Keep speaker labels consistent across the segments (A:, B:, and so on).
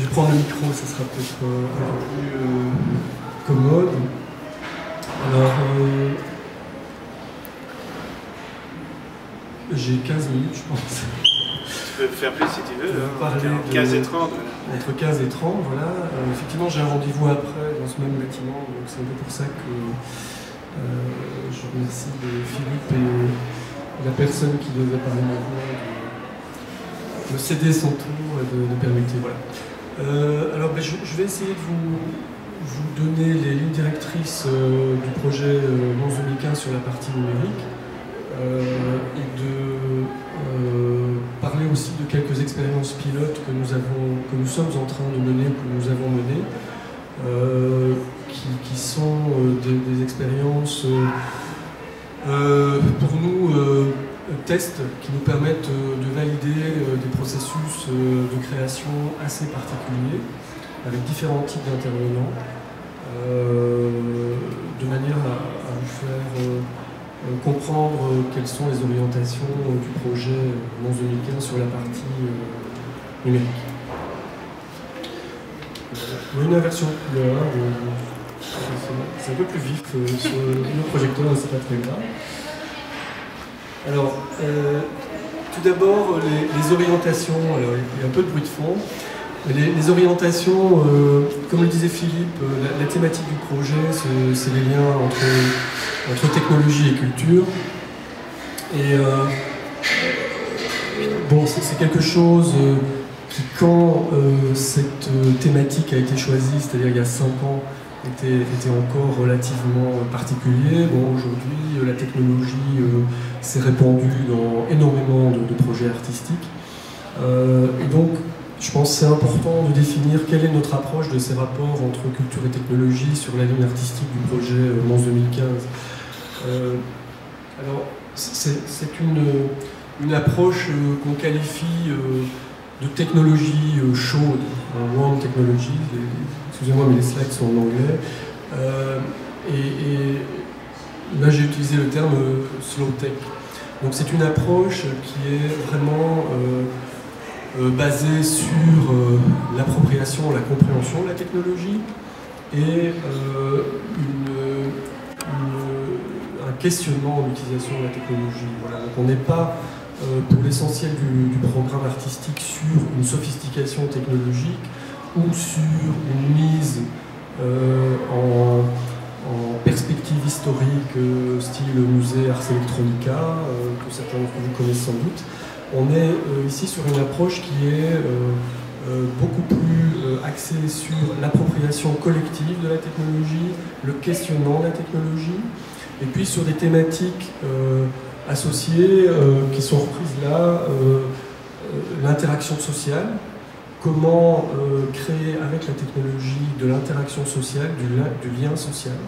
A: Je vais prendre le micro, ça sera peut-être un peu plus commode. Alors, j'ai 15 minutes, je pense.
B: Tu peux faire plus si tu veux.
A: Parler
B: 15 et 30.
A: Entre 15 et 30, voilà. Effectivement, j'ai un rendez-vous après dans ce même bâtiment, donc c'est un peu pour ça que je remercie Philippe et la personne qui devait parler maintenant de me céder son tour et de permettre. Voilà. Alors, je vais essayer de vous donner les lignes directrices du projet Mons 2015 sur la partie numérique et de parler aussi de quelques expériences pilotes que nous sommes en train de mener, que nous avons menées, qui sont des expériences pour nous tests qui nous permettent de valider des processus de création assez particuliers avec différents types d'intervenants de manière à vous faire comprendre quelles sont les orientations du projet Mons 2015 sur la partie numérique. Une inversion de couleur, c'est un peu plus vif sur le projecteur, c'est pas très grave. Alors, tout d'abord, les orientations, alors il y a un peu de bruit de fond. Les orientations, comme le disait Philippe, la thématique du projet, c'est les liens entre technologie et culture. Et bon, c'est quelque chose qui, quand cette thématique a été choisie, c'est-à-dire il y a 5 ans, était encore relativement particulier. Bon, aujourd'hui, la technologie s'est répandue dans énormément de projets artistiques. Et donc, je pense que c'est important de définir quelle est notre approche de ces rapports entre culture et technologie sur la ligne artistique du projet Mons 2015. Alors, c'est une approche qu'on qualifie de technologie chaude, warm technology. Excusez-moi, mais les slides sont en anglais. Et là, j'ai utilisé le terme slow tech. Donc, c'est une approche qui est vraiment basée sur l'appropriation, la compréhension de la technologie et un questionnement de l'utilisation de la technologie. Voilà. Donc, on n'est pas pour l'essentiel du programme artistique sur une sophistication technologique ou sur une mise en perspective historique style musée Ars Electronica, que certains d'entre vous connaissent sans doute. On est ici sur une approche qui est beaucoup plus axée sur l'appropriation collective de la technologie, le questionnement de la technologie, et puis sur des thématiques associées qui sont reprises là, l'interaction sociale, comment créer avec la technologie de l'interaction sociale, du lien social,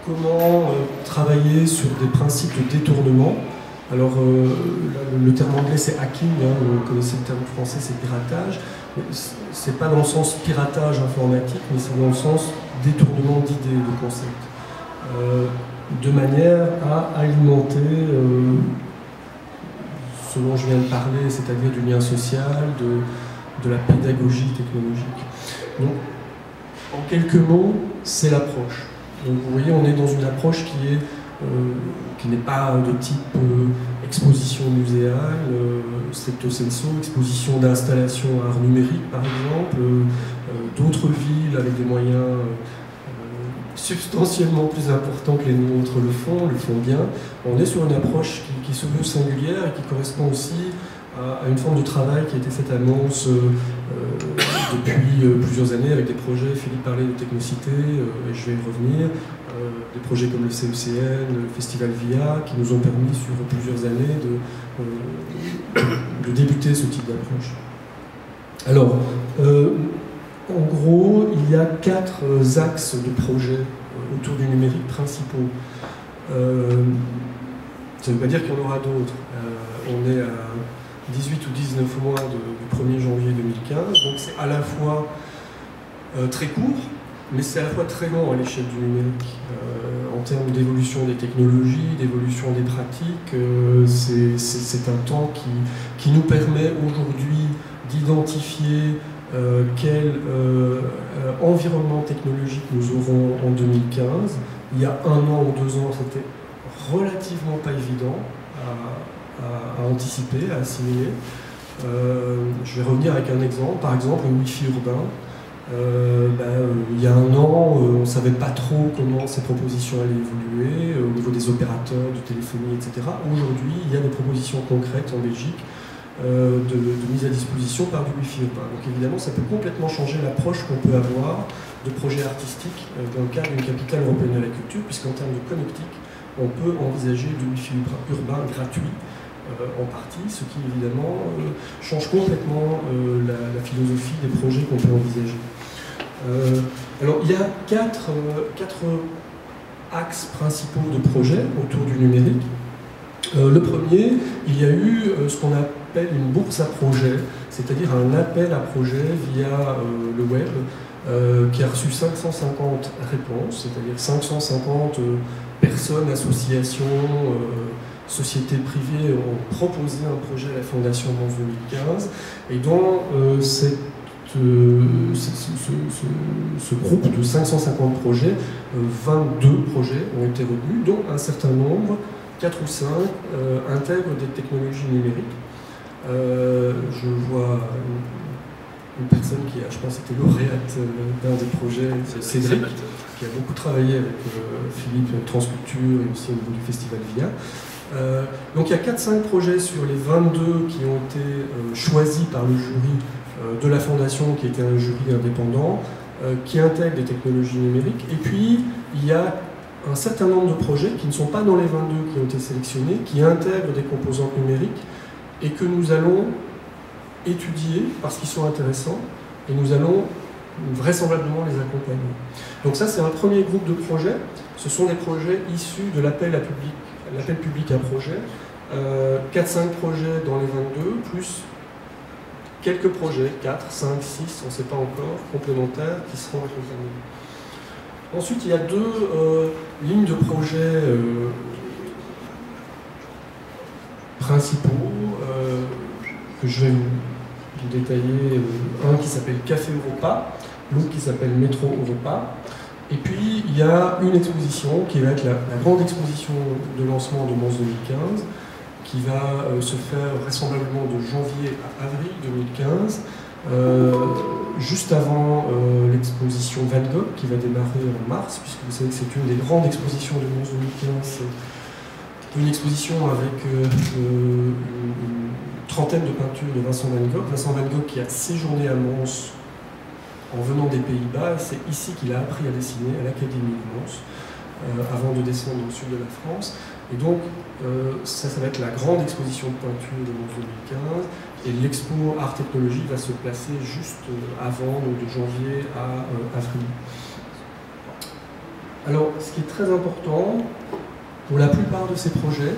A: comment travailler sur des principes de détournement. Alors, le terme anglais c'est hacking, hein, vous connaissez le terme français c'est piratage. C'est pas dans le sens piratage informatique, mais c'est dans le sens détournement d'idées, de concepts. De manière à alimenter ce dont je viens de parler, c'est-à-dire du lien social, de la pédagogie technologique. Donc, en quelques mots, c'est l'approche. Donc, vous voyez, on est dans une approche qui n'est pas de type exposition muséale, stricto sensu, exposition d'installation art numérique par exemple, d'autres villes avec des moyens substantiellement plus importants que les nôtres le font bien. On est sur une approche qui se veut singulière et qui correspond aussi à une forme de travail qui a été faite à Mons depuis plusieurs années avec des projets. Philippe parlait de Technocité, et je vais y revenir. Des projets comme le CECN, le Festival VIA, qui nous ont permis sur plusieurs années de débuter ce type d'approche. Alors, en gros, il y a 4 axes de projets autour du numérique principaux. Ça ne veut pas dire qu'il y en aura d'autres. On est à 18 ou 19 mois du 1er janvier 2015, donc c'est à la fois très court, mais c'est à la fois très long à l'échelle du numérique. En termes d'évolution des technologies, d'évolution des pratiques, c'est un temps qui nous permet aujourd'hui d'identifier quel environnement technologique nous aurons en 2015. Il y a 1 an ou 2 ans, c'était relativement pas évident à anticiper, à assimiler. Je vais revenir avec un exemple, par exemple le Wi-Fi urbain. Il y a 1 an, on ne savait pas trop comment ces propositions allaient évoluer au niveau des opérateurs, de téléphonie, etc. Aujourd'hui, il y a des propositions concrètes en Belgique de mise à disposition par du Wi-Fi urbain. Donc évidemment, ça peut complètement changer l'approche qu'on peut avoir de projets artistiques dans le cadre d'une capitale européenne de la culture, puisqu'en termes de connectique, on peut envisager du Wi-Fi urbain gratuit en partie, ce qui évidemment change complètement la philosophie des projets qu'on peut envisager. Alors il y a quatre axes principaux de projets autour du numérique. Le premier, il y a eu ce qu'on appelle une bourse à projet, c'est-à-dire un appel à projet via le web qui a reçu 550 réponses, c'est-à-dire 550 personnes, associations, sociétés privées ont proposé un projet à la Fondation Mons 2015, et dans ce groupe de 550 projets, 22 projets ont été retenus, dont un certain nombre, 4 ou 5, intègrent des technologies numériques. Je vois une personne qui a, je pense, été lauréate d'un des projets, Cédric, qui a beaucoup travaillé avec Philippe Transculture et aussi au niveau du Festival VIA. Donc il y a 4-5 projets sur les 22 qui ont été choisis par le jury de la Fondation, qui était un jury indépendant, qui intègre des technologies numériques. Et puis, il y a un certain nombre de projets qui ne sont pas dans les 22 qui ont été sélectionnés, qui intègrent des composantes numériques et que nous allons étudier parce qu'ils sont intéressants et nous allons vraisemblablement les accompagner. Donc ça, c'est un premier groupe de projets. Ce sont des projets issus de l'appel public à projet. 4-5 projets dans les 22, plus quelques projets, 4, 5, 6, on ne sait pas encore, complémentaires, qui seront accompagnés. Ensuite, il y a 2 lignes de projets principaux que je vais vous détailler. Un qui s'appelle Café Europa, l'autre qui s'appelle Métro Europa. Et puis, il y a une exposition qui va être la grande exposition de lancement de Mons 2015, qui va se faire vraisemblablement de janvier à avril 2015, juste avant l'exposition Van Gogh, qui va démarrer en mars, puisque vous savez que c'est une des grandes expositions de Mons 2015, une exposition avec une trentaine de peintures de Vincent Van Gogh. Vincent Van Gogh qui a séjourné à Mons en venant des Pays-Bas, c'est ici qu'il a appris à dessiner, à l'Académie de Mons, avant de descendre au sud de la France. Et donc, ça va être la grande exposition de peinture de Mons 2015, et l'expo Art Technologie va se placer juste avant, donc de janvier à avril. Alors, ce qui est très important, pour la plupart de ces projets,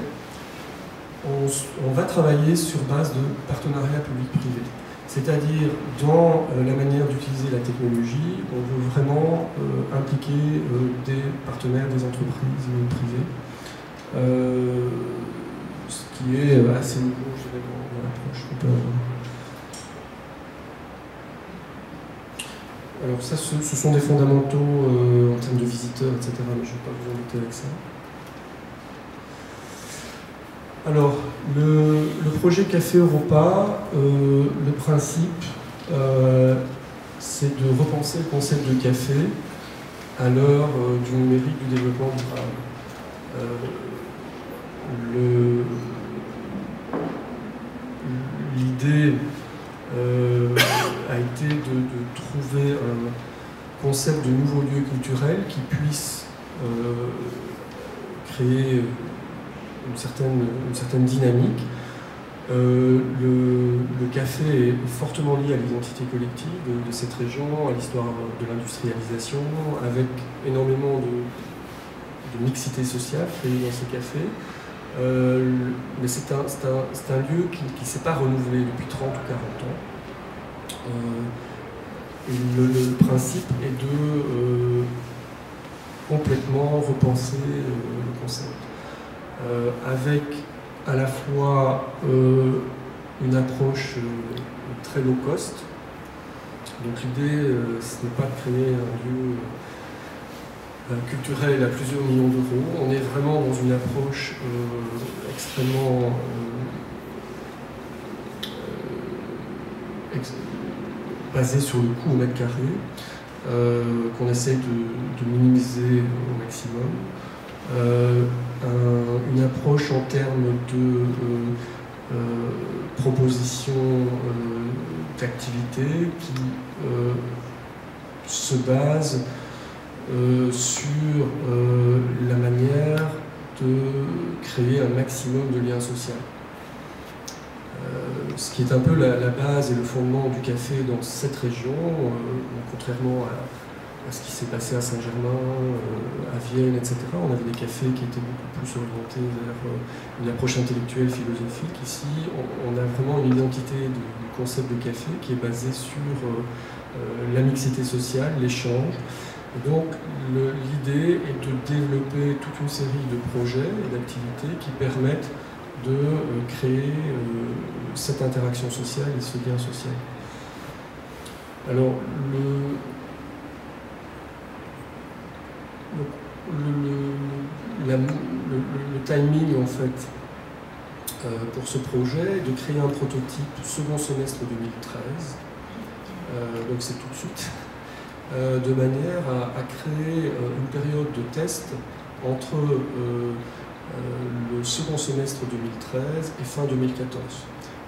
A: on va travailler sur base de partenariats public-privé. C'est-à-dire, dans la manière d'utiliser la technologie, on veut vraiment impliquer des partenaires, des entreprises privées. Ce qui est assez nouveau, je dirais, dans l'approche qu'on peut avoir. Alors ça, ce sont des fondamentaux en termes de visiteurs, etc., mais je ne vais pas vous embêter avec ça. Alors, le projet Café Europa, le principe, c'est de repenser le concept de café à l'heure du numérique, du développement durable. L'idée a été de trouver un concept de nouveaux lieux culturels qui puisse créer une certaine dynamique. Le café est fortement lié à l'identité collective de cette région, à l'histoire de l'industrialisation, avec énormément de mixité sociale créée dans ces cafés. Mais c'est un lieu qui ne s'est pas renouvelé depuis 30 ou 40 ans. Le principe est de complètement repenser le concept. Avec à la fois une approche très low cost. Donc l'idée, ce n'est pas de créer un lieu culturel à plusieurs millions d'euros. On est vraiment dans une approche extrêmement basée sur le coût au mètre carré, qu'on essaie de minimiser au maximum. Une approche en termes de proposition d'activité qui se base sur la manière de créer un maximum de liens sociaux. Ce qui est un peu la base et le fondement du café dans cette région, contrairement à ce qui s'est passé à Saint-Germain, à Vienne, etc. On avait des cafés qui étaient beaucoup plus orientés vers une approche intellectuelle, philosophique. Ici, on a vraiment une identité du concept de café qui est basée sur la mixité sociale, l'échange. Et donc, l'idée est de développer toute une série de projets et d'activités qui permettent de créer cette interaction sociale et ce lien social. Alors, le timing, en fait, pour ce projet est de créer un prototype second semestre 2013, donc c'est tout de suite, de manière à créer une période de test entre le second semestre 2013 et fin 2014,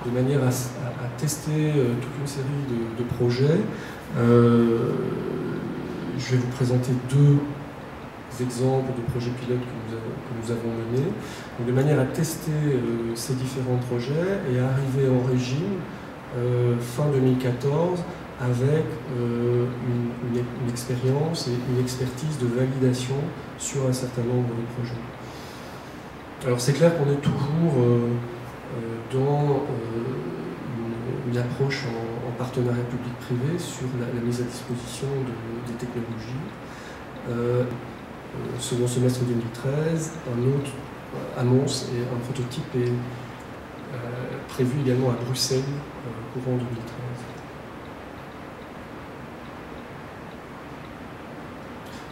A: de manière à tester toute une série de projets. Je vais vous présenter deux exemples de projets pilotes que nous avons menés, donc de manière à tester ces différents projets et à arriver en régime fin 2014 avec une expérience et une expertise de validation sur un certain nombre de projets. Alors c'est clair qu'on est toujours dans une approche en partenariat public-privé sur la mise à disposition des technologies. Second semestre 2013, un autre à Mons et un prototype est prévu également à Bruxelles courant 2013.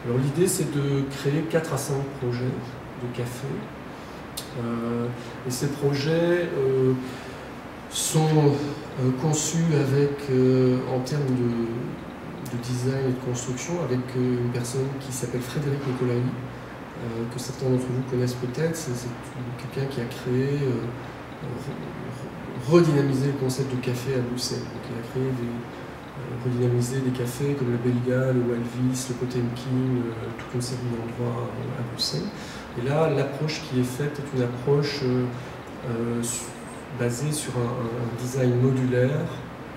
A: Alors l'idée c'est de créer 4 à 5 projets de café. Et ces projets sont conçus avec, en termes de design et de construction, avec une personne qui s'appelle Frédéric Nicolai, que certains d'entre vous connaissent peut-être. C'est quelqu'un qui a créé, redynamisé le concept de café à Bruxelles. Donc, il a créé redynamisé des cafés comme le Belga, le Walvis, le Potemkin, toute une série d'endroits à Bruxelles. Et là, l'approche qui est faite est une approche basée sur un design modulaire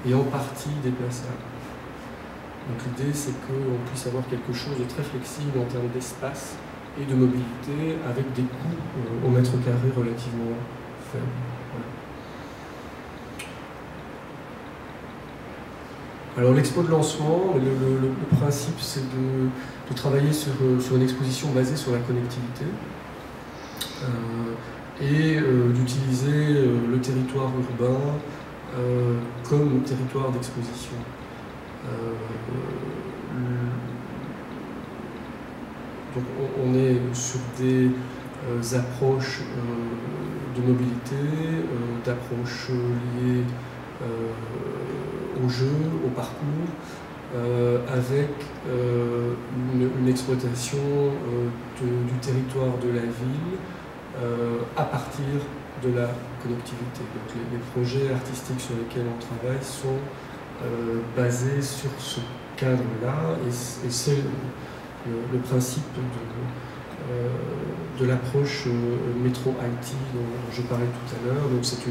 A: et en partie déplaçable. Donc l'idée, c'est qu'on puisse avoir quelque chose de très flexible en termes d'espace et de mobilité, avec des coûts au mètre carré relativement faibles. Voilà. Alors l'expo de lancement, le principe, c'est de travailler sur une exposition basée sur la connectivité et d'utiliser le territoire urbain comme territoire d'exposition. Donc on est sur des approches de mobilité, d'approches liées au jeu, au parcours, avec une exploitation du territoire de la ville à partir de la connectivité. Donc les projets artistiques sur lesquels on travaille sont basés sur ce cadre-là, et c'est le principe de l'approche métro IT dont je parlais tout à l'heure. Donc c'est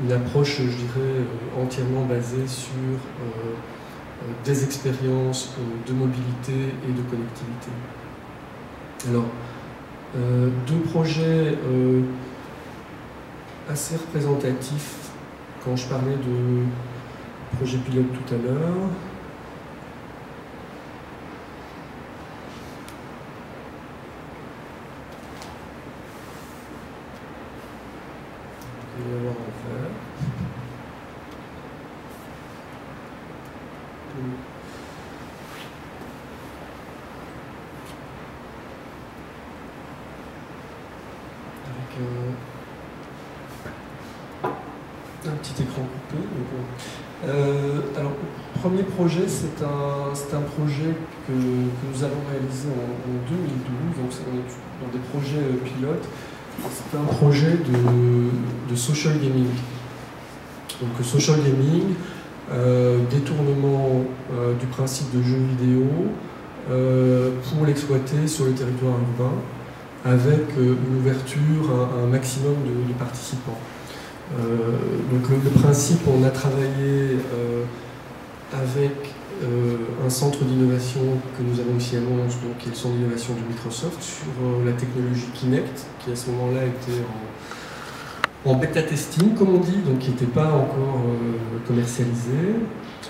A: une approche, je dirais, entièrement basée sur des expériences de mobilité et de connectivité. Alors, deux projets assez représentatifs quand je parlais de projet pilote tout à l'heure. Il va y avoir en fait Avec un petit écran coupé. Alors, le premier projet, c'est un projet que nous avons réalisé en 2012, donc on est dans des projets pilotes. C'est un projet de social gaming. Donc, social gaming, détournement du principe de jeu vidéo pour l'exploiter sur le territoire urbain, avec une ouverture à un maximum de participants. Donc le principe, on a travaillé avec un centre d'innovation que nous avons ici à Mons, donc qui est le centre d'innovation de Microsoft, sur la technologie Kinect, qui à ce moment-là était en bêta testing, comme on dit, donc qui n'était pas encore commercialisée,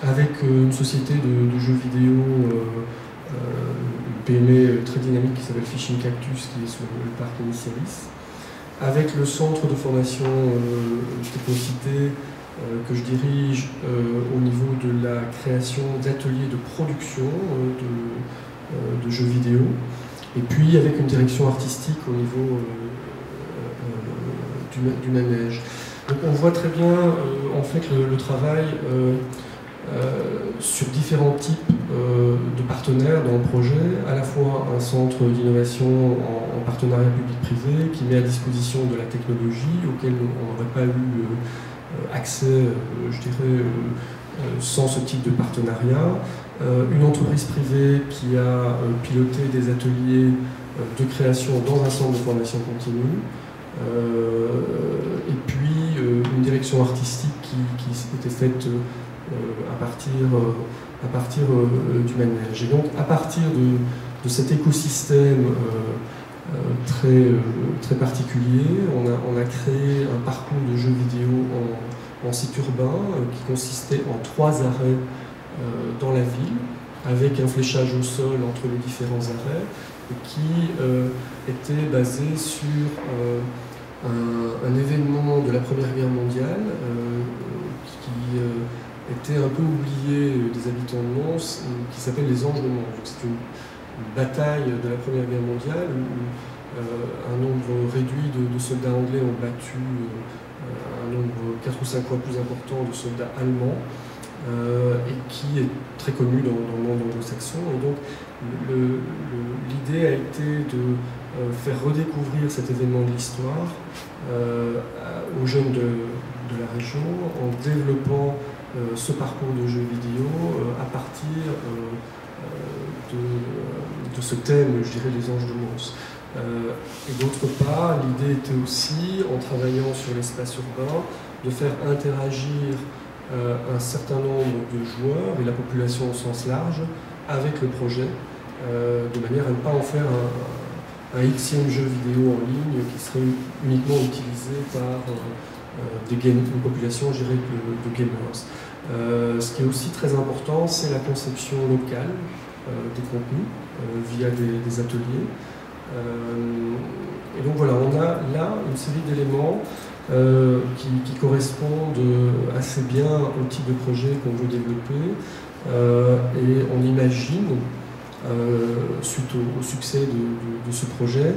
A: avec une société de jeux vidéo, une PME très dynamique qui s'appelle Fishing Cactus, qui est sur le parc Initialis, avec le centre de formation Technocité que je dirige au niveau de la création d'ateliers de production de jeux vidéo, et puis avec une direction artistique au niveau du manège. Donc on voit très bien en fait le travail sur différents types de partenaires dans le projet, à la fois un centre d'innovation en partenariat public-privé qui met à disposition de la technologie auquel on n'aurait pas eu accès, je dirais, sans ce type de partenariat, une entreprise privée qui a piloté des ateliers de création dans un centre de formation continue, et puis une direction artistique qui était faite à partir du manège. Et donc, à partir de cet écosystème très particulier, on a créé un parcours de jeux vidéo en site urbain qui consistait en 3 arrêts dans la ville, avec un fléchage au sol entre les différents arrêts, et qui était basé sur un événement de la Première Guerre mondiale qui était un peu oublié des habitants de Mons, qui s'appelle les Anges de Mons. C'est une bataille de la Première Guerre mondiale où un nombre réduit de soldats anglais ont battu un nombre 4 ou 5 fois plus important de soldats allemands, et qui est très connu dans le monde anglo-saxon. Et donc l'idée a été de faire redécouvrir cet événement de l'histoire aux jeunes de la région en développant ce parcours de jeux vidéo à partir de ce thème, je dirais, des Anges de Mons. Et d'autre part, l'idée était aussi, en travaillant sur l'espace urbain, de faire interagir un certain nombre de joueurs et la population au sens large avec le projet, de manière à ne pas en faire un xème jeu vidéo en ligne qui serait uniquement utilisé par une population, je dirais, de gamers. Ce qui est aussi très important, c'est la conception locale des contenus via des ateliers. Et donc voilà, on a là une série d'éléments qui correspondent assez bien au type de projet qu'on veut développer, et on imagine, suite au succès de ce projet,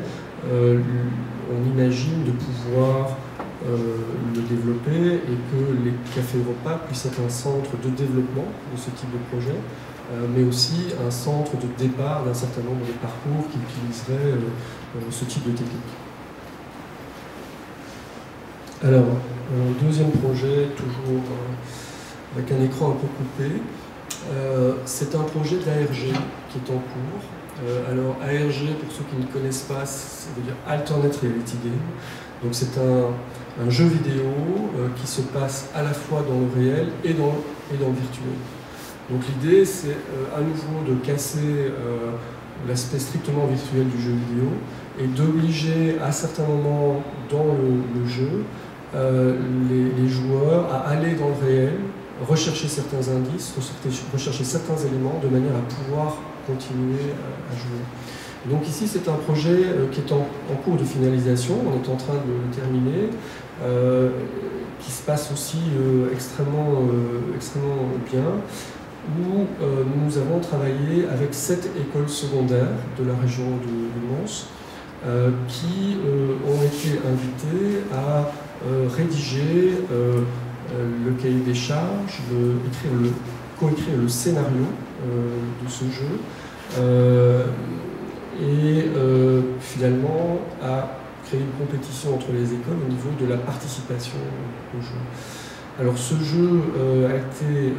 A: on imagine de pouvoir le développer et que les cafés-repas puissent être un centre de développement de ce type de projet, mais aussi un centre de départ d'un certain nombre de parcours qui utiliseraient ce type de technique. Alors, un deuxième projet, toujours avec un écran un peu coupé, c'est un projet d'ARG qui est en cours. Alors, ARG, pour ceux qui ne connaissent pas, ça veut dire Alternate Reality Game. Donc c'est un jeu vidéo qui se passe à la fois dans le réel et dans le virtuel. Donc l'idée, c'est à nouveau de casser l'aspect strictement virtuel du jeu vidéo et d'obliger à certains moments dans le jeu les joueurs à aller dans le réel, rechercher certains indices, rechercher certains éléments de manière à pouvoir continuer à jouer. Donc ici, c'est un projet qui est en cours de finalisation, on est en train de le terminer. qui se passe aussi extrêmement bien, où nous avons travaillé avec 7 écoles secondaires de la région de Mons, qui ont été invitées à rédiger le cahier des charges, coécrire le scénario de ce jeu, et finalement à créer une compétition entre les écoles au niveau de la participation au jeu. Alors ce jeu a été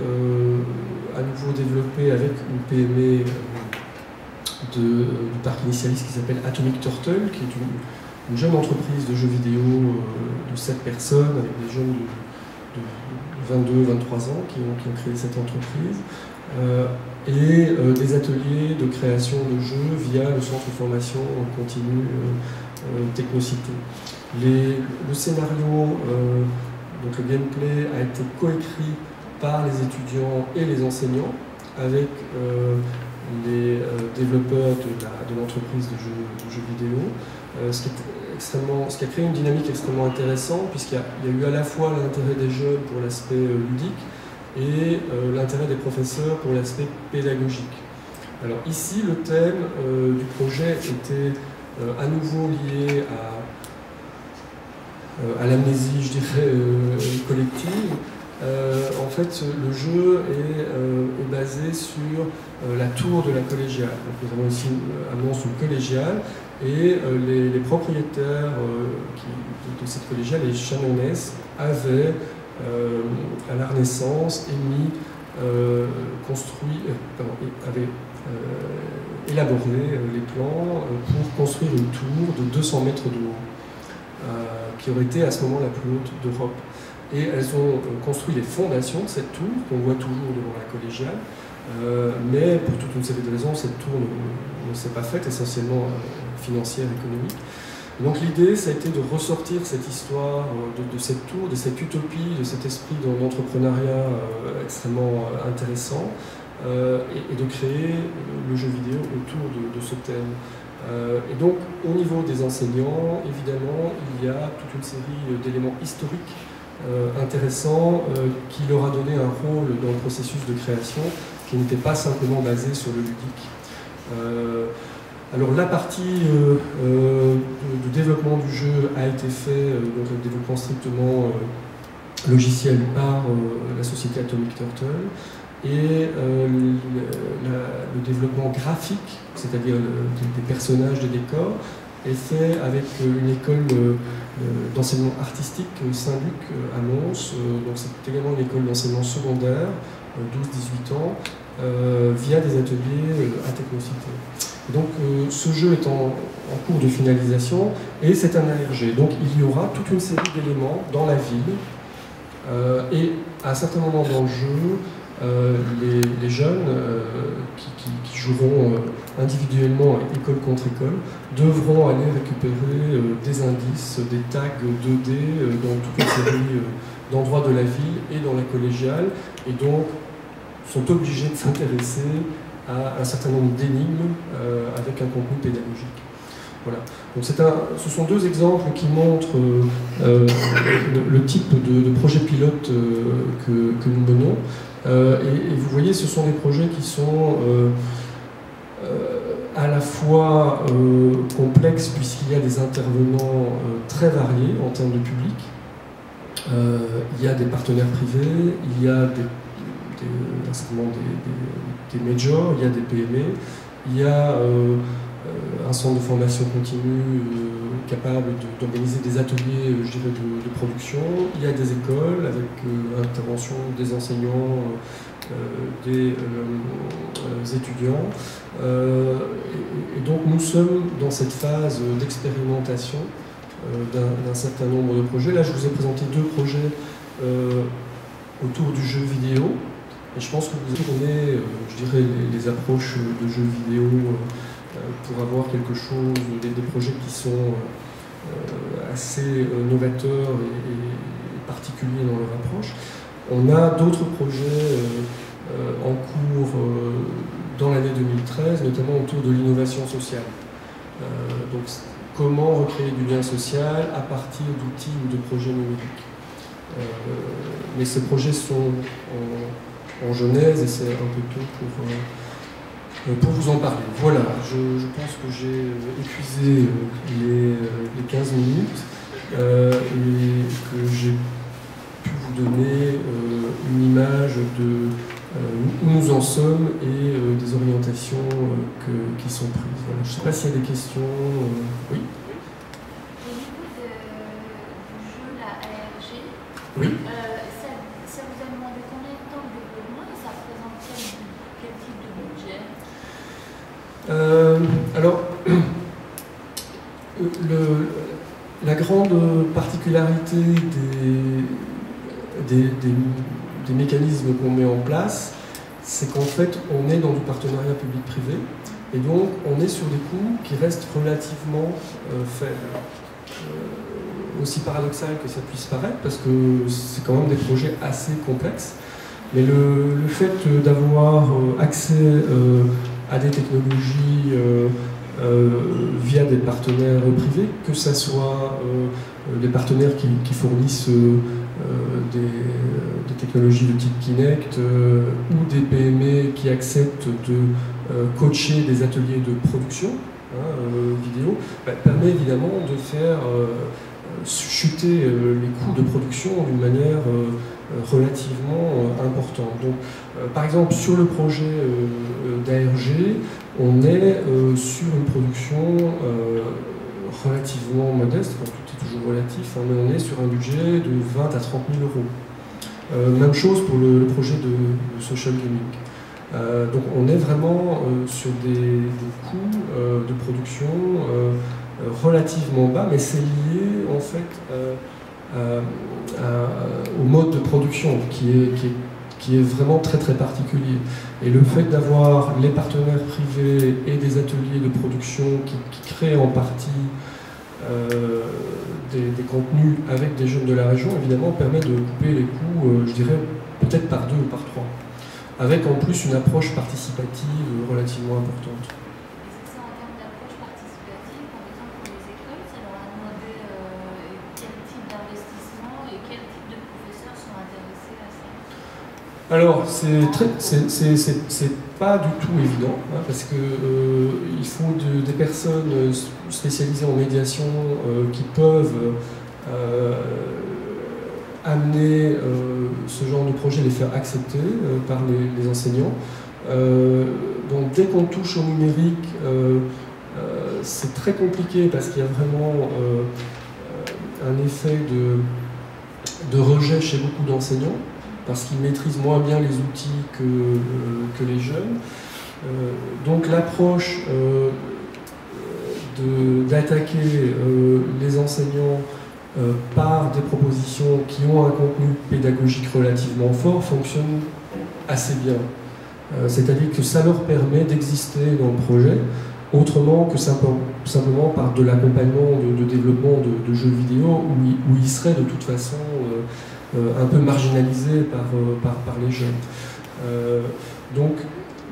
A: à nouveau développé avec une PME du parc initialiste qui s'appelle Atomic Turtle, qui est une jeune entreprise de jeux vidéo de 7 personnes, avec des jeunes de 22-23 ans qui ont créé cette entreprise, et des ateliers de création de jeux via le centre de formation continue Technocité. Le scénario, donc le gameplay, a été coécrit par les étudiants et les enseignants avec les développeurs de l'entreprise de jeux vidéo, ce qui a créé une dynamique extrêmement intéressante, puisqu'il y a eu à la fois l'intérêt des jeunes pour l'aspect ludique et l'intérêt des professeurs pour l'aspect pédagogique. Alors ici, le thème du projet était à nouveau lié à l'amnésie, je dirais, collective. En fait, le jeu est basé sur la tour de la collégiale. Donc, nous avons ici à Mons une collégiale, et les propriétaires de cette collégiale, les Chanonès, avaient à la Renaissance élaboré les plans pour construire une tour de 200 mètres de haut, qui aurait été à ce moment la plus haute d'Europe. Et elles ont construit les fondations de cette tour, qu'on voit toujours devant la collégiale, mais pour toute une série de raisons, cette tour ne s'est pas faite, essentiellement financière, économique. Et donc l'idée, ça a été de ressortir cette histoire de cette tour, de cette utopie, de cet esprit d'entrepreneuriat extrêmement intéressant, et de créer le jeu vidéo autour de ce thème. Et donc, au niveau des enseignants, évidemment, il y a toute une série d'éléments historiques intéressants qui leur a donné un rôle dans le processus de création qui n'était pas simplement basé sur le ludique. Alors la partie de développement du jeu a été fait, donc le développement strictement logiciel par la société Atomic Turtle, et le développement graphique, c'est-à-dire des personnages, des décors, est fait avec une école d'enseignement artistique Saint-Luc à Mons. Donc c'est également une école d'enseignement secondaire, 12-18 ans, via des ateliers à Technocité. Donc ce jeu est en cours de finalisation, et c'est un ARG. Donc il y aura toute une série d'éléments dans la ville, et à un certain moment dans le jeu, les jeunes qui joueront individuellement école contre école devront aller récupérer des indices, des tags 2D dans toute une série d'endroits de la ville et dans la collégiale, et donc sont obligés de s'intéresser à un certain nombre d'énigmes avec un contenu pédagogique. Voilà. Donc ce sont deux exemples qui montrent le type de projet pilote que nous menons. Et vous voyez, ce sont des projets qui sont à la fois complexes, puisqu'il y a des intervenants très variés en termes de public. Il y a des partenaires privés, il y a des majors, il y a des PME, il y a un centre de formation continue capable d'organiser des ateliers, je dirais, de production. Il y a des écoles avec intervention des enseignants, des étudiants. Et donc nous sommes dans cette phase d'expérimentation d'un certain nombre de projets. Là, je vous ai présenté deux projets autour du jeu vidéo. Et je pense que vous tournez, je dirais, les approches de jeux vidéo pour avoir quelque chose, des projets qui sont assez novateurs et particuliers dans leur approche. On a d'autres projets en cours dans l'année 2013, notamment autour de l'innovation sociale. Donc comment recréer du lien social à partir d'outils ou de projets numériques. Mais ces projets sont en genèse et c'est un peu tôt pour vous en parler. Voilà, je pense que j'ai épuisé les 15 minutes et que j'ai pu vous donner une image de où nous en sommes et des orientations qui sont prises. Voilà. Je ne sais pas s'il y a des questions. Oui.
C: Au niveau du jeu, la ARG,
A: Oui.
C: ça vous a demandé combien de temps de développement et ça représente quel type de budget?
A: Alors, la grande particularité des mécanismes qu'on met en place, c'est qu'en fait, on est dans du partenariat public-privé, et donc on est sur des coûts qui restent relativement faibles. Aussi paradoxal que ça puisse paraître, parce que c'est quand même des projets assez complexes, mais le fait d'avoir accès à des technologies via des partenaires privés, que ce soit des partenaires qui fournissent des technologies de type Kinect ou des PME qui acceptent de coacher des ateliers de production vidéo, permet évidemment de faire chuter les coûts de production d'une manière relativement importante. Donc, par exemple, sur le projet d'ARG, on est sur une production relativement modeste, enfin, tout est toujours relatif, hein, mais on est sur un budget de 20 à 30 000 euros. Même chose pour le projet de social gaming. Donc on est vraiment sur des coûts de production relativement bas, mais c'est lié en fait au mode de production qui est vraiment très très particulier. Et le fait d'avoir les partenaires privés et des ateliers de production qui créent en partie des contenus avec des jeunes de la région, évidemment, permet de couper les coûts, je dirais, peut-être par 2 ou par 3, avec en plus une approche participative relativement importante.
C: Et c'est ça, en termes d'approche participative, par exemple pour les écoles, ça leur a demandé quel type d'investissement et quel type de professeurs sont intéressés à ça?
A: Alors, c'est pas du tout évident, hein, parce que il faut des personnes spécialisées en médiation qui peuvent amener ce genre de projet, les faire accepter par les enseignants. Donc dès qu'on touche au numérique, c'est très compliqué parce qu'il y a vraiment un effet de rejet chez beaucoup d'enseignants, parce qu'ils maîtrisent moins bien les outils que les jeunes. Donc l'approche d'attaquer les enseignants par des propositions qui ont un contenu pédagogique relativement fort fonctionne assez bien. C'est-à-dire que ça leur permet d'exister dans le projet autrement que simplement par de l'accompagnement de développement de jeux vidéo où ils seraient de toute façon un peu marginalisés par les jeunes.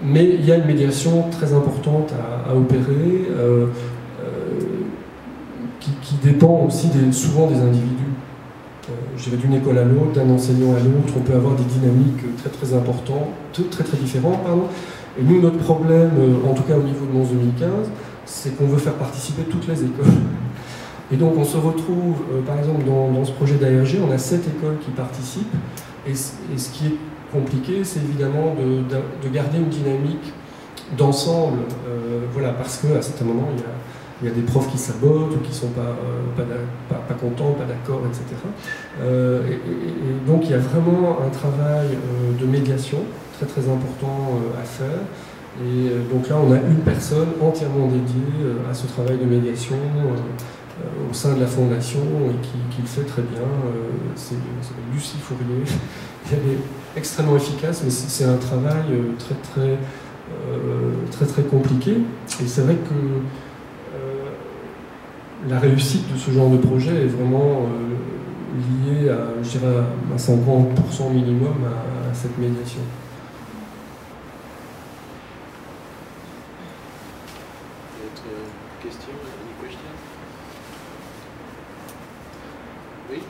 A: Mais il y a une médiation très importante à opérer qui dépend aussi souvent des individus. Je dirais d'une école à l'autre, d'un enseignant à l'autre, on peut avoir des dynamiques très très importantes, très très différentes, pardon. Et nous, notre problème, en tout cas au niveau de Mons 2015, c'est qu'on veut faire participer toutes les écoles. Et donc on se retrouve, par exemple, dans ce projet d'ARG, on a 7 écoles qui participent, et ce qui est compliqué, c'est évidemment de garder une dynamique d'ensemble, voilà, parce qu'à certains moments, il y a des profs qui sabotent ou qui ne sont pas contents, pas d'accord, etc. Et donc il y a vraiment un travail de médiation très très important à faire. Et donc là, on a une personne entièrement dédiée à ce travail de médiation au sein de la fondation et qui le fait très bien. C'est Lucie Fourier. Elle est extrêmement efficace, mais c'est un travail très compliqué. Et c'est vrai que la réussite de ce genre de projet est vraiment liée à, je dirais, à 50% minimum à cette médiation.
B: D'autres questions? Any questions? Oui.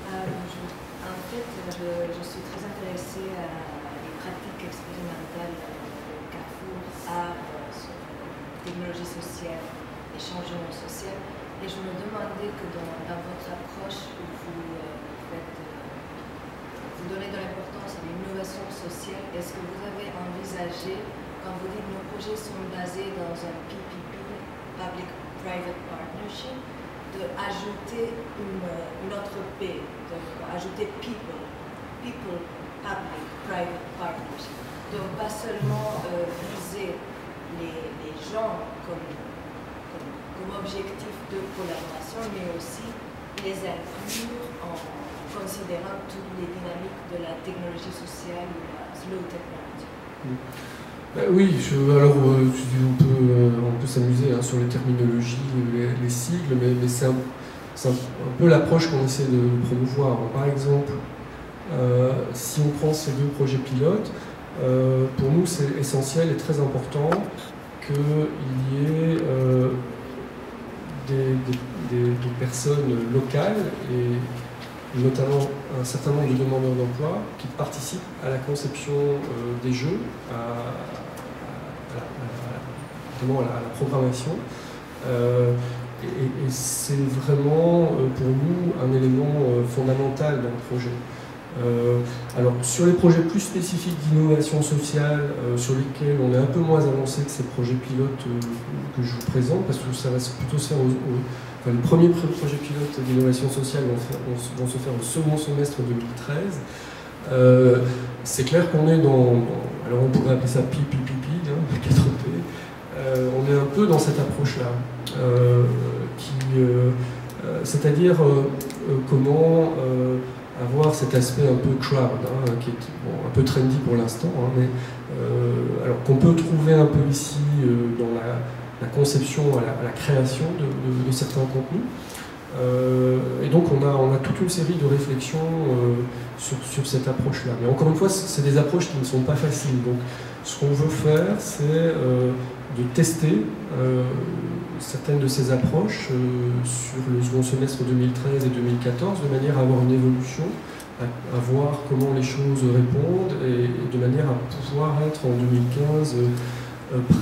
D: En fait, je suis très intéressée à les pratiques expérimentales de Carrefour sur technologie sociale et changement social. Et je me demandais que dans votre approche où vous donnez de l'importance à l'innovation sociale, est-ce que vous avez envisagé, quand vous dites que nos projets sont basés dans un PPP, Public-Private Partnership, d'ajouter une autre P, ajouter people, public-private partnership. Donc pas seulement viser les gens comme objectif de collaboration, mais aussi les inclure en considérant toutes les dynamiques de la technologie sociale ou la slow technology.
A: Oui, alors on peut s'amuser sur les terminologies, les sigles, mais c'est un peu l'approche qu'on essaie de promouvoir. Par exemple, si on prend ces deux projets pilotes, pour nous c'est essentiel et très important qu'il y ait des personnes locales et notamment un certain nombre de demandeurs d'emploi qui participent à la conception des jeux, notamment à la programmation. Et c'est vraiment pour nous un élément fondamental dans le projet. Alors sur les projets plus spécifiques d'innovation sociale, sur lesquels on est un peu moins avancé que ces projets pilotes que je vous présente, parce que ça va plutôt se faire les premiers projets pilotes d'innovation sociale vont se faire au second semestre 2013. C'est clair qu'on est alors on pourrait appeler ça PPP, 4P, on est un peu dans cette approche-là, c'est-à-dire comment avoir cet aspect un peu crowd, qui est un peu trendy pour l'instant, mais alors qu'on peut trouver un peu ici dans la conception, à la création de certains contenus. Et donc on a toute une série de réflexions sur cette approche-là. Mais encore une fois, c'est des approches qui ne sont pas faciles. Donc ce qu'on veut faire, c'est de tester certaines de ces approches sur le second semestre 2013 et 2014, de manière à avoir une évolution, à voir comment les choses répondent, et de manière à pouvoir être en 2015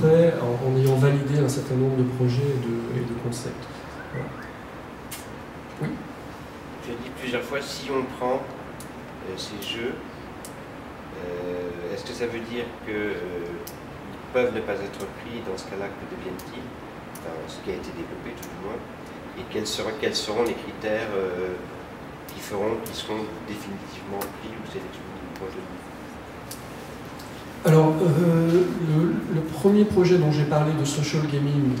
A: prêt, en ayant validé un certain nombre de projets et de concepts. Voilà. Oui.
E: Tu as dit plusieurs fois, si on prend ces jeux, est-ce que ça veut dire qu'ils peuvent ne pas être pris? Dans ce cas-là, que deviennent-ils? Enfin, ce qui a été développé tout du moins. Et quels seront les critères qui seront définitivement pris ou sélectionnés du projet?
A: Alors, le premier projet dont j'ai parlé de social gaming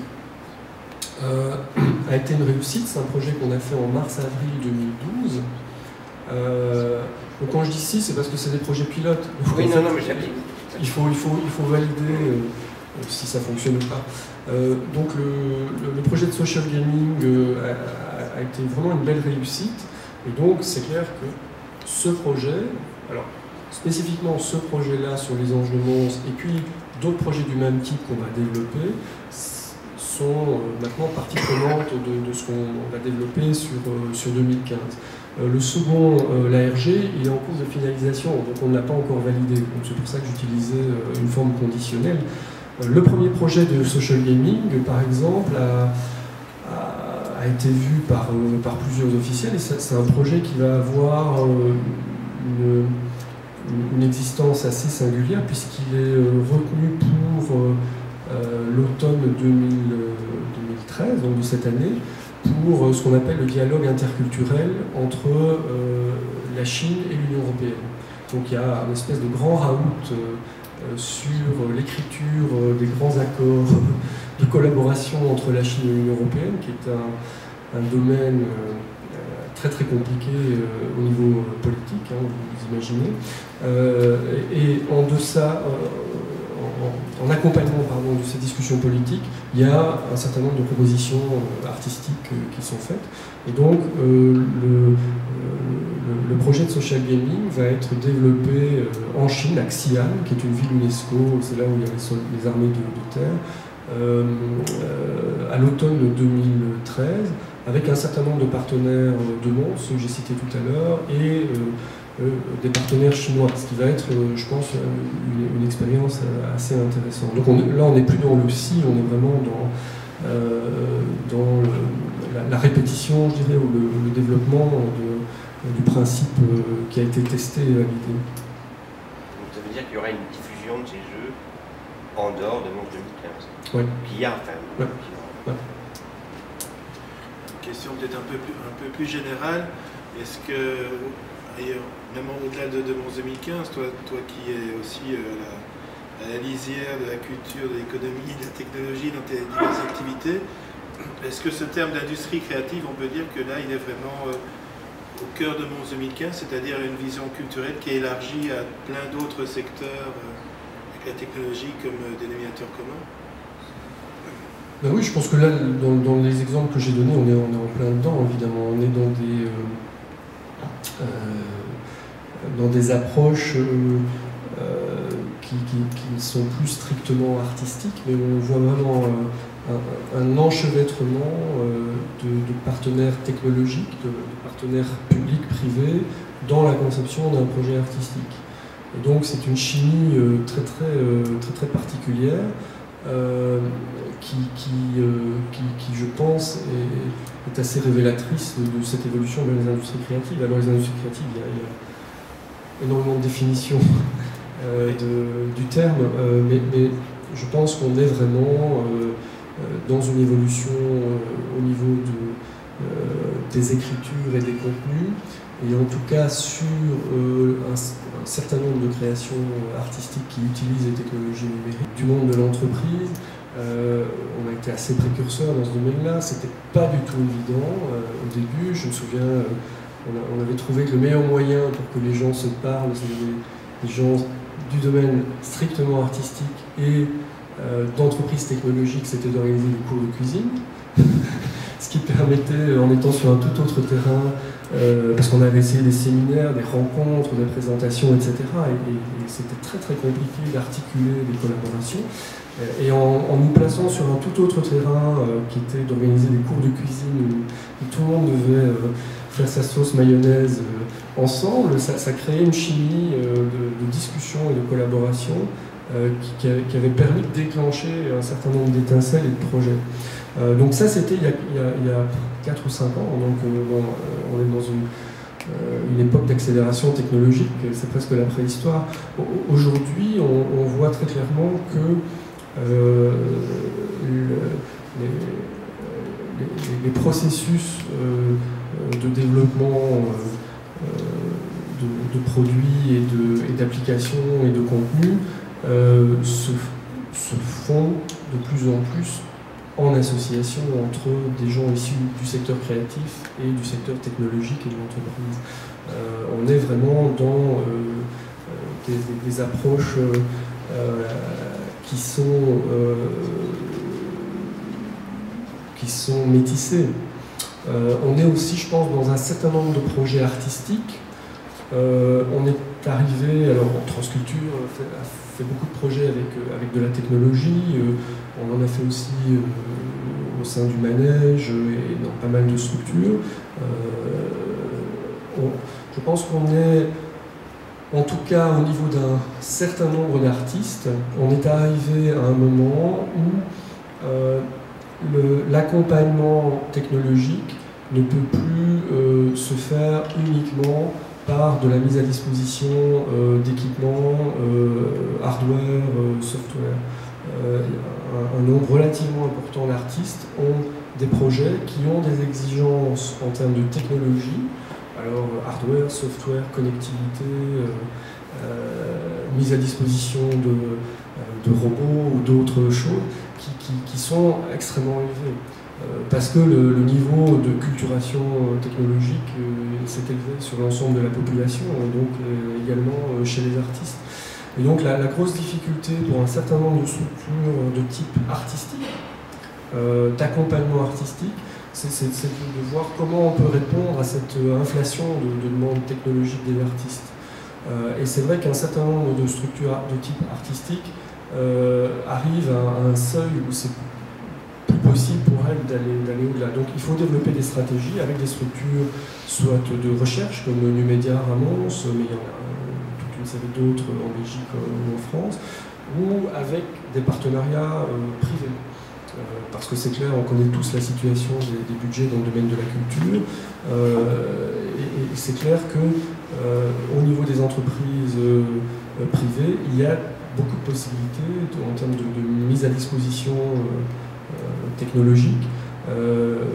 A: a été une réussite. C'est un projet qu'on a fait en mars-avril 2012. Donc quand je dis si, c'est parce que c'est des projets pilotes. Donc,
E: oui,
A: non,
E: mais j'ai dit.
A: Il faut valider si ça fonctionne ou pas. Donc le projet de social gaming a été vraiment une belle réussite. Et donc c'est clair que ce projet, alors spécifiquement ce projet-là sur les anges de Mons, et puis d'autres projets du même type qu'on va développer, sont maintenant partie prenante de ce qu'on va développer sur 2015. Le second, l'ARG, il est en cours de finalisation, donc on ne l'a pas encore validé. Donc c'est pour ça que j'utilisais une forme conditionnelle. Le premier projet de social gaming, par exemple, a été vu par plusieurs officiels, et c'est un projet qui va avoir une existence assez singulière, puisqu'il est retenu pour l'automne 2013, donc de cette année, pour ce qu'on appelle le dialogue interculturel entre la Chine et l'Union européenne. Donc il y a une espèce de grand raout sur l'écriture des grands accords de collaboration entre la Chine et l'Union européenne, qui est un domaine très très compliqué au niveau politique, vous imaginez. Et en deçà, en accompagnement de ces discussions politiques, il y a un certain nombre de propositions artistiques qui sont faites. Et donc, le projet de social gaming va être développé en Chine, à Xi'an, qui est une ville UNESCO, c'est là où il y a les armées de terre, à l'automne 2013, avec un certain nombre de partenaires de monde, ceux que j'ai cités tout à l'heure, et des partenaires chinois, ce qui va être, je pense, une expérience assez intéressante. Donc là, on n'est plus dans le si, on est vraiment dans la répétition, je dirais, ou le développement du principe qui a été testé et validé.
E: Donc ça veut dire qu'il y aura une diffusion de ces jeux en dehors de Monde 2015.
A: Oui.
E: Qu'il y a, enfin.
A: Ouais. Ouais.
B: Une question peut-être un peu plus générale. Est-ce que, même au-delà de Monde 2015, toi qui es aussi à la lisière de la culture, de l'économie, de la technologie dans tes diverses activités, est-ce que ce terme d'industrie créative, on peut dire que là, il est vraiment au cœur de Monde 2015, c'est-à-dire une vision culturelle qui est élargie à plein d'autres secteurs avec la technologie comme dénominateur commun?
A: Ben oui, je pense que là, dans les exemples que j'ai donnés, on est en plein dedans, évidemment. On est dans des approches qui sont plus strictement artistiques, mais on voit vraiment un enchevêtrement de partenaires technologiques, de partenaires publics, privés, dans la conception d'un projet artistique. Et donc c'est une chimie très particulière qui, je pense, est assez révélatrice de cette évolution dans les industries créatives. Alors les industries créatives, il y a énormément de définitions du terme, mais je pense qu'on est vraiment dans une évolution au niveau des écritures et des contenus, et en tout cas sur un certain nombre de créations artistiques qui utilisent les technologies numériques du monde de l'entreprise. On a été assez précurseurs dans ce domaine-là, c'était pas du tout évident au début. Je me souviens, on avait trouvé que le meilleur moyen pour que les gens se parlent, c'était les gens du domaine strictement artistique et d'entreprise technologique, c'était d'organiser des cours de cuisine, ce qui permettait, en étant sur un tout autre terrain, parce qu'on avait essayé des séminaires, des rencontres, des présentations, etc. Et c'était très compliqué d'articuler des collaborations. Et en nous plaçant sur un tout autre terrain, qui était d'organiser des cours de cuisine où tout le monde devait faire sa sauce mayonnaise ensemble, ça créait une chimie de discussion et de collaboration qui avait permis de déclencher un certain nombre d'étincelles et de projets. Donc ça, c'était il y a 4 ou 5 ans, donc on est dans une époque d'accélération technologique, c'est presque la préhistoire. Aujourd'hui, on voit très clairement que les processus de développement de produits et d'applications et de contenus se font de plus en plus en association entre des gens issus du secteur créatif et du secteur technologique et de l'entreprise. On est vraiment dans des approches qui sont métissées. On est aussi, je pense, dans un certain nombre de projets artistiques. On est arrivé, alors Transculture a fait beaucoup de projets avec de la technologie, on en a fait aussi au sein du Manège et dans pas mal de structures. Je pense qu'on est, en tout cas au niveau d'un certain nombre d'artistes, on est arrivé à un moment où l'accompagnement technologique ne peut plus se faire uniquement par de la mise à disposition d'équipements, hardware, software. Un nombre relativement important d'artistes ont des projets qui ont des exigences en termes de technologie, alors hardware, software, connectivité, mise à disposition de robots ou d'autres choses qui sont extrêmement élevées. Parce que le niveau de culturation technologique s'est élevé sur l'ensemble de la population, donc également chez les artistes. Et donc la grosse difficulté pour un certain nombre de structures de type artistique, d'accompagnement artistique, c'est de voir comment on peut répondre à cette inflation de demande technologique des artistes. Et c'est vrai qu'un certain nombre de structures de type artistique arrivent à un seuil où c'est plus possible pour elles d'aller au-delà. Donc il faut développer des stratégies avec des structures, soit de recherche, comme Numédia Ramos, mais il y en a toute une série d'autres en Belgique ou en France, ou avec des partenariats privés. Parce que c'est clair, on connaît tous la situation des budgets dans le domaine de la culture, et c'est clair qu'au niveau des entreprises privées, il y a beaucoup de possibilités en termes de mise à disposition technologique,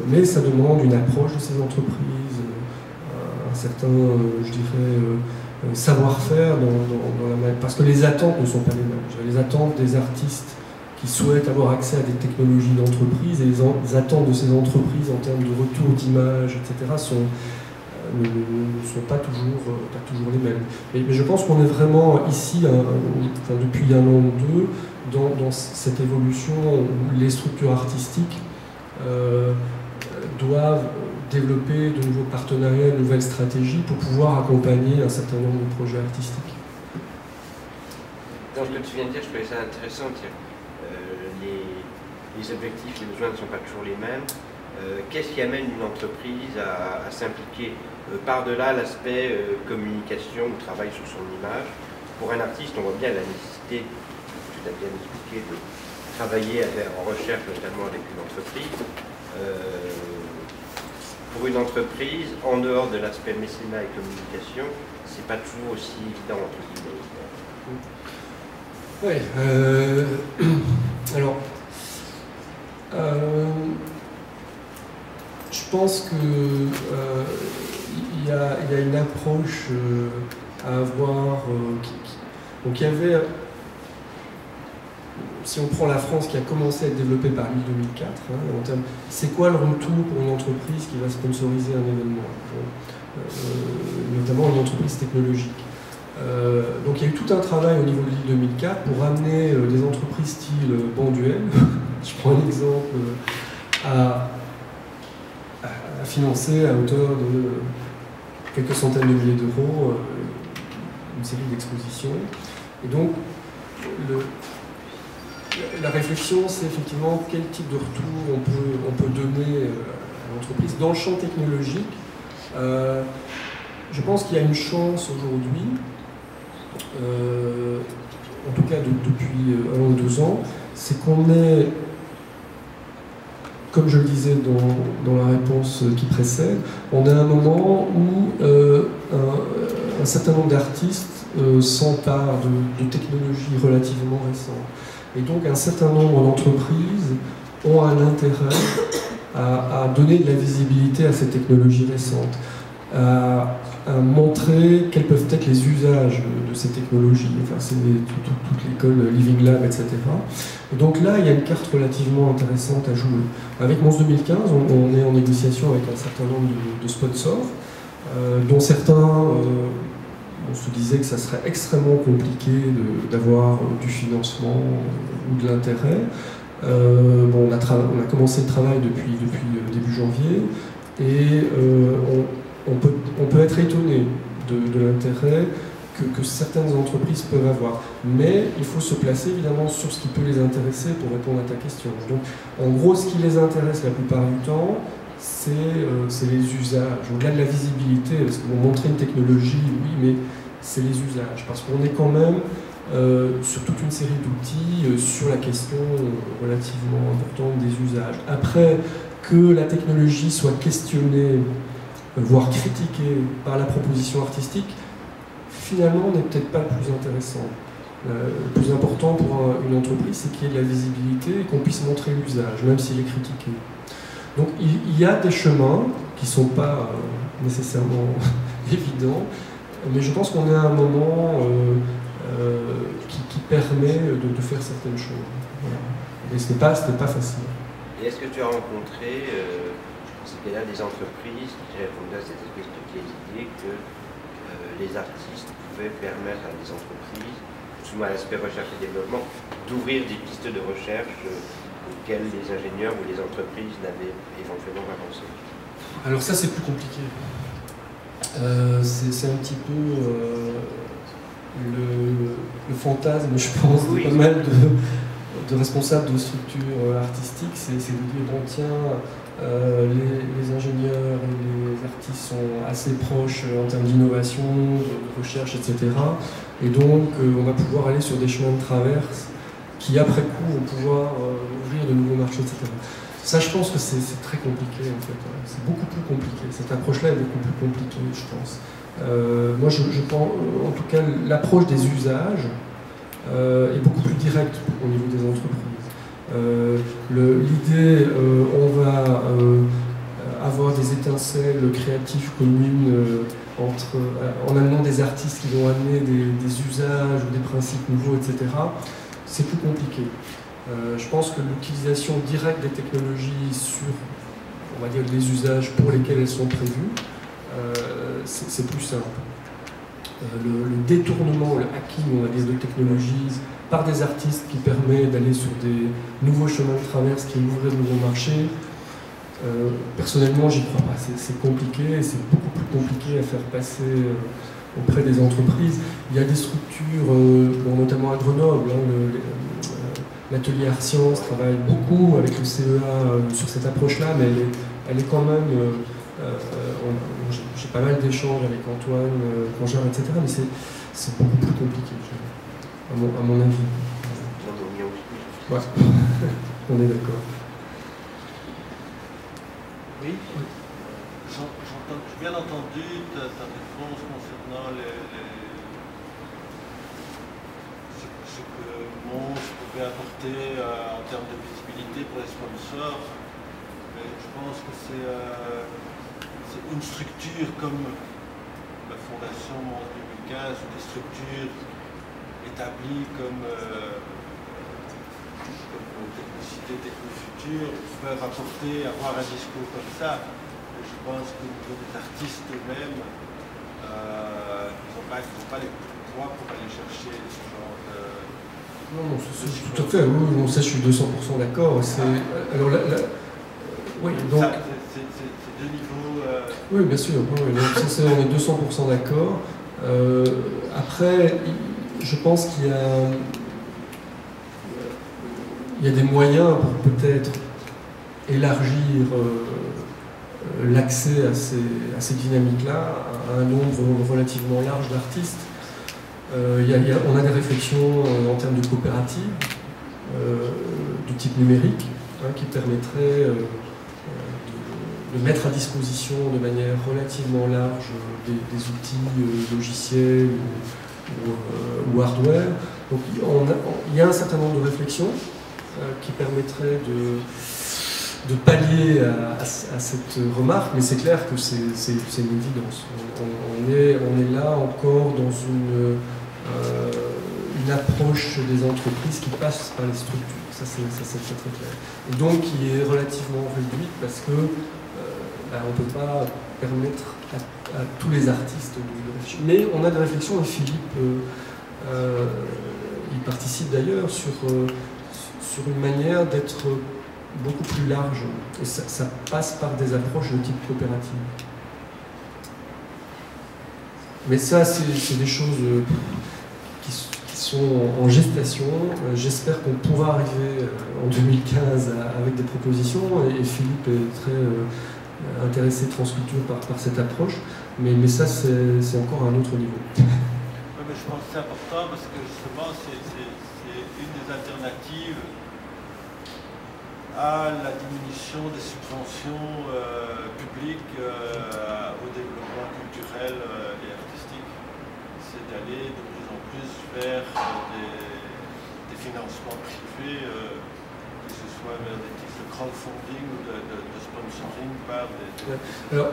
A: mais ça demande une approche de ces entreprises, un certain, je dirais, savoir-faire parce que les attentes ne sont pas les mêmes. Les attentes des artistes qui souhaitent avoir accès à des technologies d'entreprise et les attentes de ces entreprises en termes de retour d'image, etc., ne sont pas toujours les mêmes. Mais je pense qu'on est vraiment ici, depuis un an ou deux, dans cette évolution où les structures artistiques doivent développer de nouveaux partenariats, de nouvelles stratégies pour pouvoir accompagner un certain nombre de projets artistiques.
E: Dans ce que tu viens de dire, je trouvais ça intéressant. Les objectifs, les besoins ne sont pas toujours les mêmes. Qu'est-ce qui amène une entreprise à s'impliquer par-delà l'aspect communication ou travail sur son image? Pour un artiste, on voit bien la nécessité, tu l'as bien expliqué, de travailler en recherche notamment avec une entreprise. Pour une entreprise, en dehors de l'aspect mécénat et communication, c'est pas toujours aussi évident entre guillemets.
A: Oui. Alors, je pense qu'il y a une approche à avoir. Donc il y avait, si on prend la France qui a commencé à être développée par 2004, en termes, c'est quoi le retour pour une entreprise qui va sponsoriser un événement, notamment une entreprise technologique. Donc il y a eu tout un travail au niveau de l'île 2004 pour amener des entreprises style Banduel, je prends un exemple, à financer à hauteur de quelques centaines de milliers d'euros une série d'expositions. Et donc la réflexion, c'est effectivement quel type de retour on peut donner à l'entreprise. Dans le champ technologique, je pense qu'il y a une chance aujourd'hui, en tout cas depuis 1 ou 2 ans, c'est qu'on est, comme je le disais dans la réponse qui précède, on est à un moment où un certain nombre d'artistes s'emparent de technologies relativement récentes. Et donc un certain nombre d'entreprises ont un intérêt à donner de la visibilité à ces technologies récentes, à montrer quels peuvent être les usages de ces technologies. Enfin, c'est toute l'école Living Lab, etc. Et donc là, il y a une carte relativement intéressante à jouer. Avec Mons 2015, on est en négociation avec un certain nombre de sponsors, dont certains, on se disait que ça serait extrêmement compliqué d'avoir du financement ou de l'intérêt. On a commencé le travail depuis début janvier, et on peut être étonné de l'intérêt que certaines entreprises peuvent avoir. Mais il faut se placer évidemment sur ce qui peut les intéresser pour répondre à ta question. Donc, en gros, ce qui les intéresse la plupart du temps, c'est les usages. Au-delà de la visibilité, parce que montrer une technologie, oui, mais c'est les usages. Parce qu'on est quand même sur toute une série d'outils sur la question relativement importante des usages. Après, que la technologie soit questionnée, voire critiquée par la proposition artistique, finalement n'est peut-être pas le plus intéressant. Le plus important pour une entreprise, c'est qu'il y ait de la visibilité et qu'on puisse montrer l'usage, même s'il est critiqué. Donc il y a des chemins qui ne sont pas nécessairement évidents, mais je pense qu'on est à un moment qui permet de faire certaines choses. Voilà. Et ce n'est pas facile.
E: Et est-ce que tu as rencontré, qu'il y a des entreprises qui répondaient à cette espèce de idée que les artistes pouvaient permettre à des entreprises, souvent à l'aspect recherche et développement, d'ouvrir des pistes de recherche auxquelles les ingénieurs ou les entreprises n'avaient éventuellement pas pensé?
A: Alors ça, c'est plus compliqué. C'est un petit peu le fantasme, je pense, de pas mal de responsables de structures artistiques, c'est de dire, bon tiens, les ingénieurs et les artistes sont assez proches en termes d'innovation, de recherche, etc. Et donc on va pouvoir aller sur des chemins de traverse qui après coup vont pouvoir ouvrir de nouveaux marchés, etc. Ça, je pense que c'est très compliqué en fait. C'est beaucoup plus compliqué. Cette approche-là est beaucoup plus compliquée, je pense. Moi, je pense, en tout cas, l'approche des usages est beaucoup plus directe au niveau des entreprises. L'idée, on va avoir des étincelles créatives communes en amenant des artistes qui vont amener des usages ou des principes nouveaux, etc. C'est plus compliqué. Je pense que l'utilisation directe des technologies sur, on va dire, les usages pour lesquels elles sont prévues, c'est plus simple. Le détournement, le hacking, on va dire, de technologies par des artistes qui permet d'aller sur des nouveaux chemins de traverse qui ouvrent de nouveaux marchés, personnellement, j'y crois pas. C'est compliqué, c'est beaucoup plus compliqué à faire passer auprès des entreprises. Il y a des structures, notamment à Grenoble, l'atelier Art Science travaille beaucoup avec le CEA sur cette approche-là, mais elle est quand même... j'ai pas mal d'échanges avec Antoine, Conjar, etc., mais c'est beaucoup plus compliqué, à mon avis. Ouais. On est d'accord.
F: Oui. J'ai bien entendu ta réponse concernant ce que Mons pouvait apporter en termes de visibilité pour les sponsors. Mais je pense que c'est une structure comme la Fondation Mons 2015 ou des structures établies comme Technicité, Technofutur peuvent avoir un discours comme ça. Et je pense qu'au niveau des artistes eux-mêmes, ils n'ont pas les droits pour aller chercher ce genre de...
A: Non, tout à fait, oui, non, ça je suis 200% d'accord. Alors oui, donc...
F: C'est deux niveaux...
A: Oui, bien sûr, oui, donc ça, on est 200% d'accord. Après, je pense qu'il y a des moyens pour peut-être élargir l'accès à ces dynamiques-là à un nombre relativement large d'artistes. On a des réflexions en termes de coopératives du type numérique qui permettraient de mettre à disposition de manière relativement large des outils logiciels ou hardware. Donc il y a un certain nombre de réflexions qui permettraient de pallier à cette remarque, mais c'est clair que c'est une évidence. On est là encore dans une approche des entreprises qui passe par les structures. Ça c'est très clair. Et donc qui est relativement réduite parce que on ne peut pas permettre à tous les artistes de réfléchir. Mais on a des réflexions, et Philippe il participe d'ailleurs sur une manière d'être beaucoup plus large. Et ça passe par des approches de type coopérative. Mais ça, c'est des choses qui sont en gestation. J'espère qu'on pourra arriver en 2015 avec des propositions. Et Philippe est très intéressé Transculture par cette approche. Mais ça, c'est encore un autre niveau.
F: Oui, mais je pense que c'est important parce que justement, c'est une des alternatives à la diminution des subventions publiques au développement culturel et artistique. C'est d'aller de plus en plus vers des financements privés, que ce soit vers des types de crowdfunding ou de sponsoring par des
A: Alors,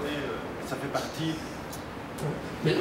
F: ça fait partie.
A: Mais